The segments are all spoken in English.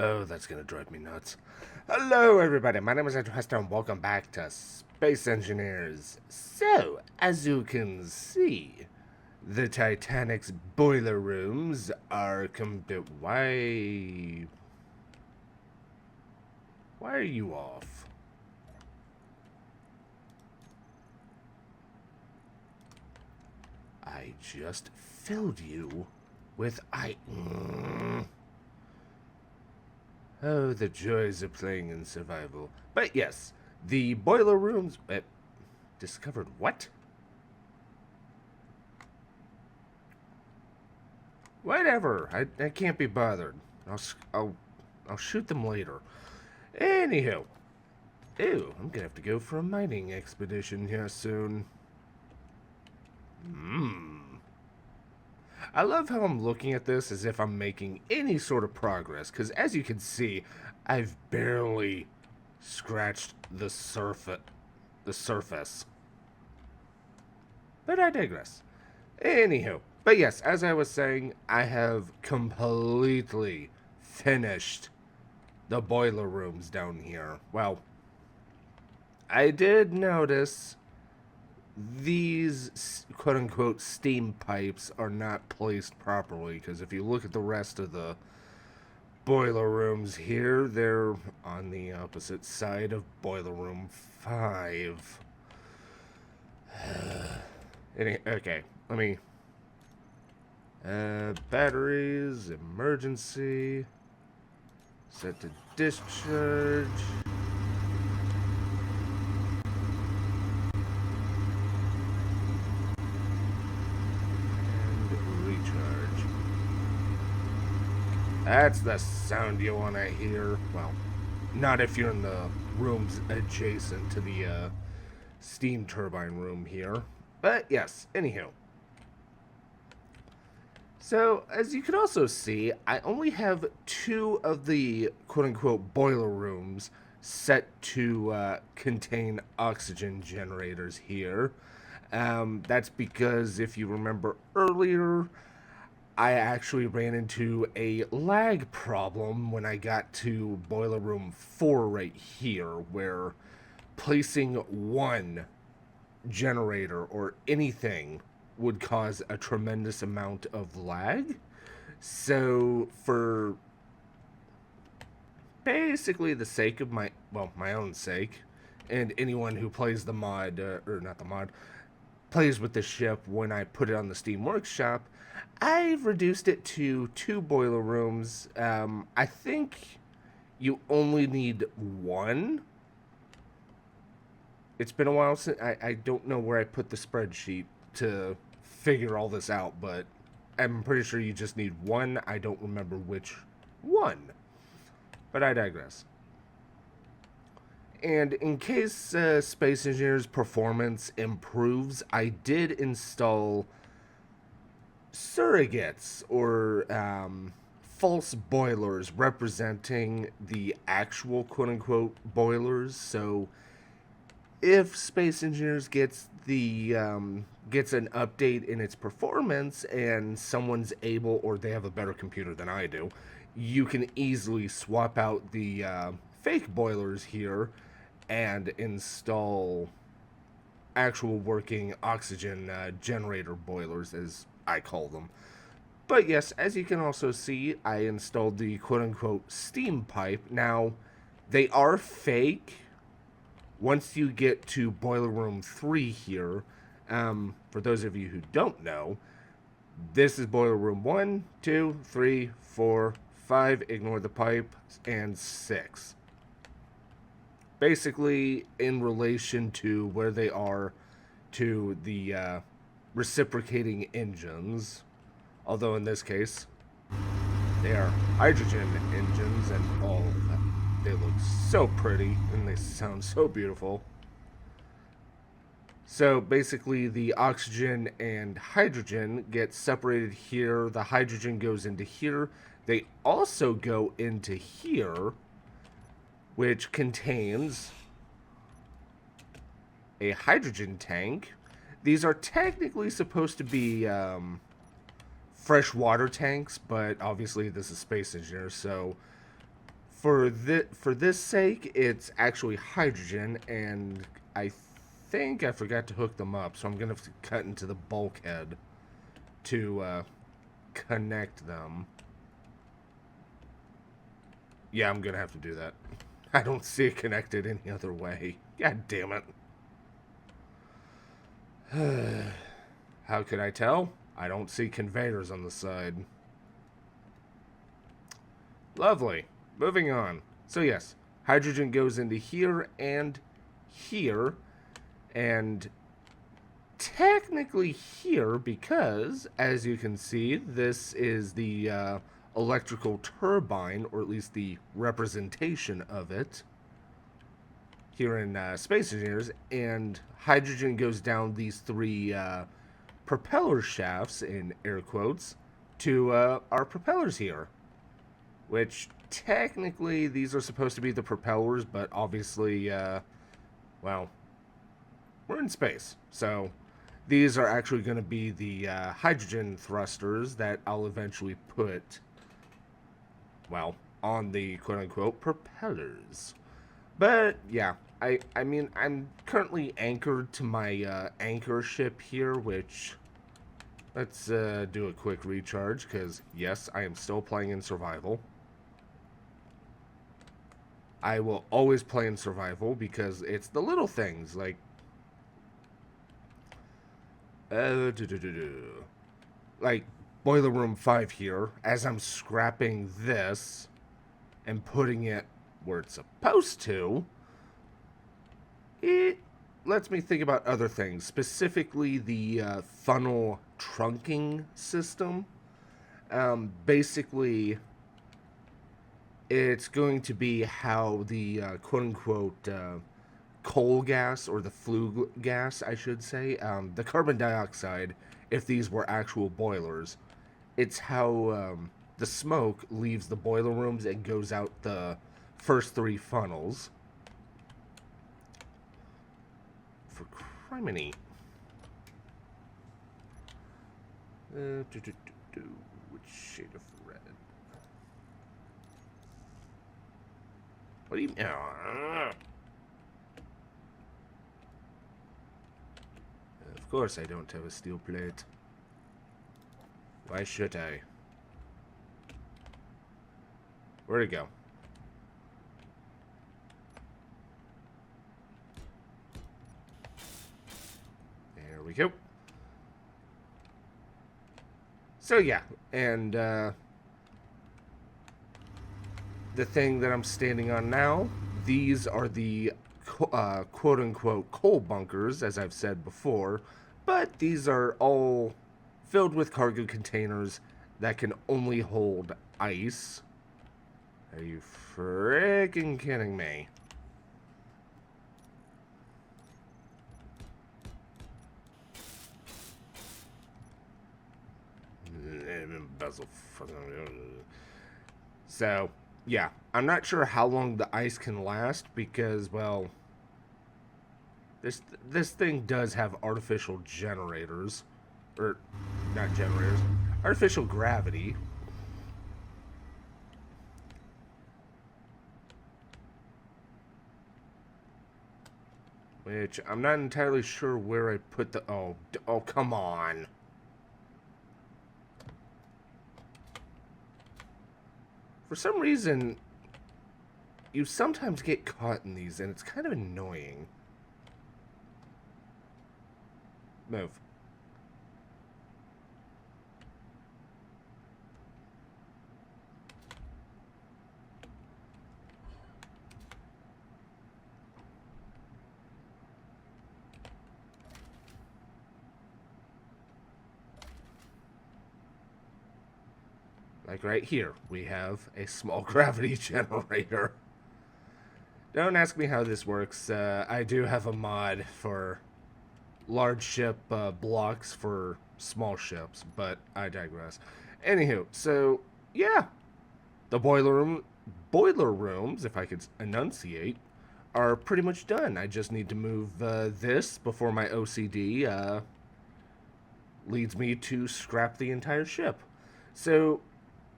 Oh, that's gonna drive me nuts. Hello, everybody. My name is Andrew Hester, and welcome back to Space Engineers. So, as you can see, the Titanic's boiler rooms are complete. Why are you off? I just filled you with Oh, the joys of playing in survival. But yes, the boiler rooms. Discovered what? Whatever. I can't be bothered. I'll shoot them later. Anywho, ew, I'm gonna have to go for a mining expedition here soon. I love how I'm looking at this as if I'm making any sort of progress, because as you can see, I've barely scratched the surface. But I digress. Anywho, but yes, as I was saying, I have completely finished the boiler rooms down here. Well, I did notice these quote unquote steam pipes are not placed properly, because if you look at the rest of the boiler rooms here, they're on the opposite side of boiler room 5. Okay, let me batteries, emergency, set to discharge. That's the sound you want to hear. Well, not if you're in the rooms adjacent to the steam turbine room here. But yes, anywho. So, as you can also see, I only have 2 of the quote-unquote boiler rooms set to contain oxygen generators here. That's because, if you remember earlier, I actually ran into a lag problem when I got to boiler room 4 right here, where placing one generator or anything would cause a tremendous amount of lag. So, for basically the sake of my own sake, and anyone who plays the mod, or not the mod, plays with the ship when I put it on the Steam Workshop, I've reduced it to 2 boiler rooms. I think you only need 1. It's been a while since I don't know where I put the spreadsheet to figure all this out, but I'm pretty sure you just need 1. I don't remember which one, but I digress. And in case Space Engineer's performance improves, I did install surrogates or false boilers representing the actual quote-unquote boilers. So if Space Engineers gets an update in its performance and someone's able, or they have a better computer than I do, you can easily swap out the fake boilers here and install actual working oxygen generator boilers, as I call them. But yes, as you can also see, I installed the quote-unquote steam pipe. Now, they are fake. Once you get to boiler room 3 here, for those of you who don't know, this is boiler room 1, 2, 3, 4, 5, ignore the pipe, and 6. Basically, in relation to where they are to the reciprocating engines, although in this case, they are hydrogen engines, and all of them. They look so pretty, and they sound so beautiful. So basically, the oxygen and hydrogen get separated here. The hydrogen goes into here. They also go into here, which contains a hydrogen tank. These are technically supposed to be freshwater tanks, but obviously this is Space Engineer, so For this sake, it's actually hydrogen, and I think I forgot to hook them up, so I'm gonna have to cut into the bulkhead to connect them. Yeah, I'm gonna have to do that. I don't see it connected any other way. God damn it. How could I tell? I don't see conveyors on the side. Lovely. Moving on. So yes, hydrogen goes into here and here, and technically here because, as you can see, this is the electrical turbine, or at least the representation of it here in Space Engineers, and hydrogen goes down these three propeller shafts, in air quotes, to our propellers here, which technically these are supposed to be the propellers, but obviously, well, we're in space, so these are actually going to be the hydrogen thrusters that I'll eventually put, well, on the quote-unquote propellers. But, yeah, I mean, I'm currently anchored to my anchor ship here, which, let's do a quick recharge, because, yes, I am still playing in survival. I will always play in survival, because it's the little things, like, like Boiler Room 5 here, as I'm scrapping this and putting it where it's supposed to, it lets me think about other things, specifically the funnel trunking system. Basically, it's going to be how the quote-unquote coal gas, or the flue gas, I should say, the carbon dioxide, if these were actual boilers, it's how the smoke leaves the boiler rooms and goes out the first three funnels. For criminy. Which shade of red? What do you mean? Of course I don't have a steel plate. Why should I? Where'd it go? There we go. So yeah, and the thing that I'm standing on now, these are the quote-unquote coal bunkers, as I've said before, but these are all filled with cargo containers that can only hold ice. Are you freaking kidding me? So, yeah, I'm not sure how long the ice can last because, well, this thing does have artificial generators, or not generators, artificial gravity. Which I'm not entirely sure where I put the... Oh, come on. For some reason, you sometimes get caught in these, and it's kind of annoying. Move. Like right here, we have a small gravity generator. Don't ask me how this works. I do have a mod for large ship blocks for small ships, but I digress. Anywho, so yeah, the boiler rooms, if I could enunciate, are pretty much done. I just need to move this before my OCD leads me to scrap the entire ship. So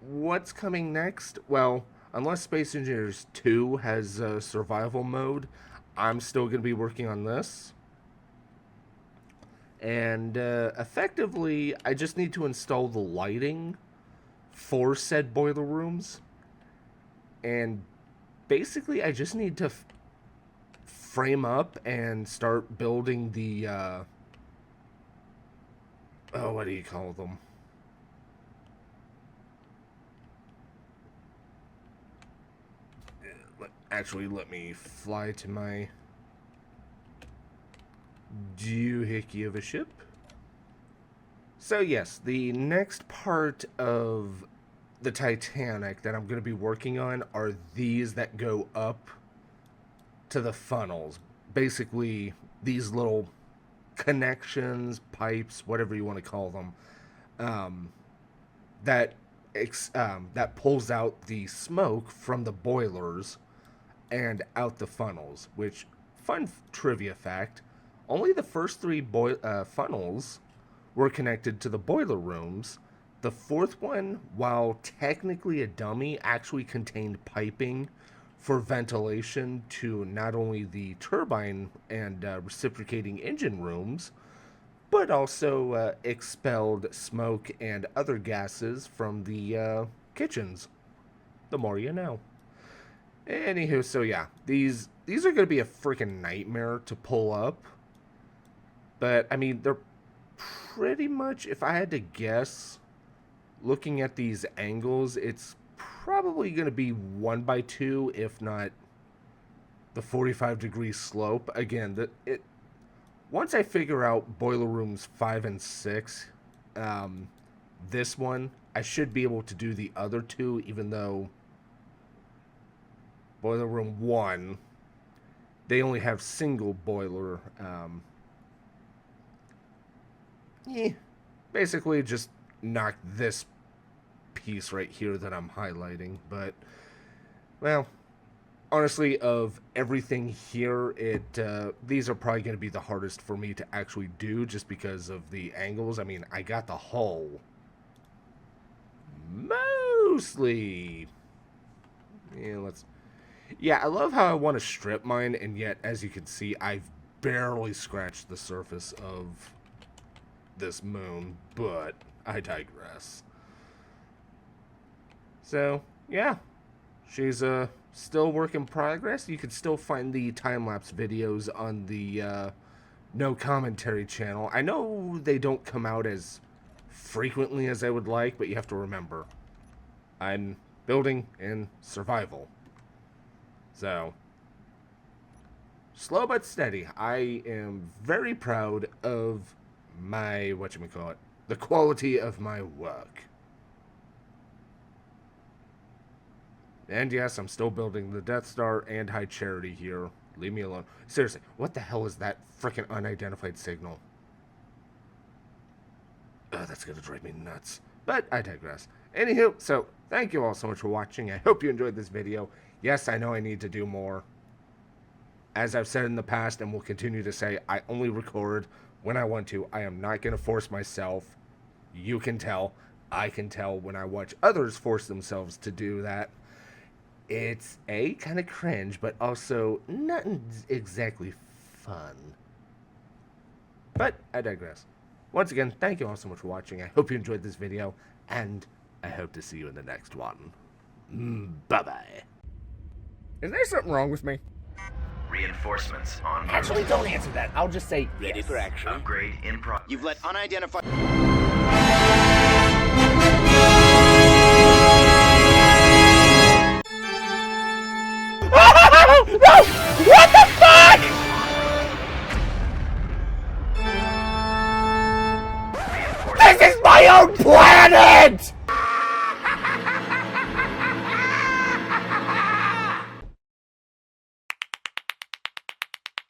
what's coming next? Well, unless Space Engineers 2 has a survival mode, I'm still going to be working on this. And effectively, I just need to install the lighting for said boiler rooms. And basically, I just need to frame up and start building the, oh, what do you call them? Actually, let me fly to my doohickey of a ship. So yes, the next part of the Titanic that I'm going to be working on are these that go up to the funnels. Basically, these little connections, pipes, whatever you want to call them, that pulls out the smoke from the boilers and out the funnels. Which, fun trivia fact, only the first three funnels were connected to the boiler rooms. The fourth one, while technically a dummy, actually contained piping for ventilation to not only the turbine and reciprocating engine rooms, but also expelled smoke and other gases from the kitchens. The more you know. Anywho, so yeah, these are going to be a freaking nightmare to pull up. But, I mean, they're pretty much, if I had to guess, looking at these angles, it's probably going to be 1x2, if not the 45-degree slope. Again, once I figure out boiler rooms 5 and 6, this one, I should be able to do the other two, even though boiler room 1, they only have single boiler. Basically just knock this piece right here that I'm highlighting. But, well, honestly, of everything here, these are probably going to be the hardest for me to actually do just because of the angles. I mean, I got the hull mostly. Yeah, I love how I want to strip mine, and yet, as you can see, I've barely scratched the surface of this moon, but I digress. So, yeah, she's still work in progress. You can still find the time-lapse videos on the No Commentary channel. I know they don't come out as frequently as I would like, but you have to remember, I'm building in survival. So, slow but steady. I am very proud of my, the quality of my work. And yes, I'm still building the Death Star and High Charity here. Leave me alone. Seriously, what the hell is that frickin' unidentified signal? Oh, that's gonna drive me nuts. But I digress. Anywho, so thank you all so much for watching. I hope you enjoyed this video. Yes, I know I need to do more. As I've said in the past and will continue to say, I only record when I want to. I am not going to force myself. You can tell. I can tell when I watch others force themselves to do that. It's kind of cringe, but also not exactly fun. But I digress. Once again, thank you all so much for watching. I hope you enjoyed this video, and I hope to see you in the next one. Bye-bye. Is there something wrong with me? Reinforcements on route. Actually, don't answer that. I'll just say Ready for action. Upgrade in progress. You've let unidentified... No! What the fuck?! This is my own planet!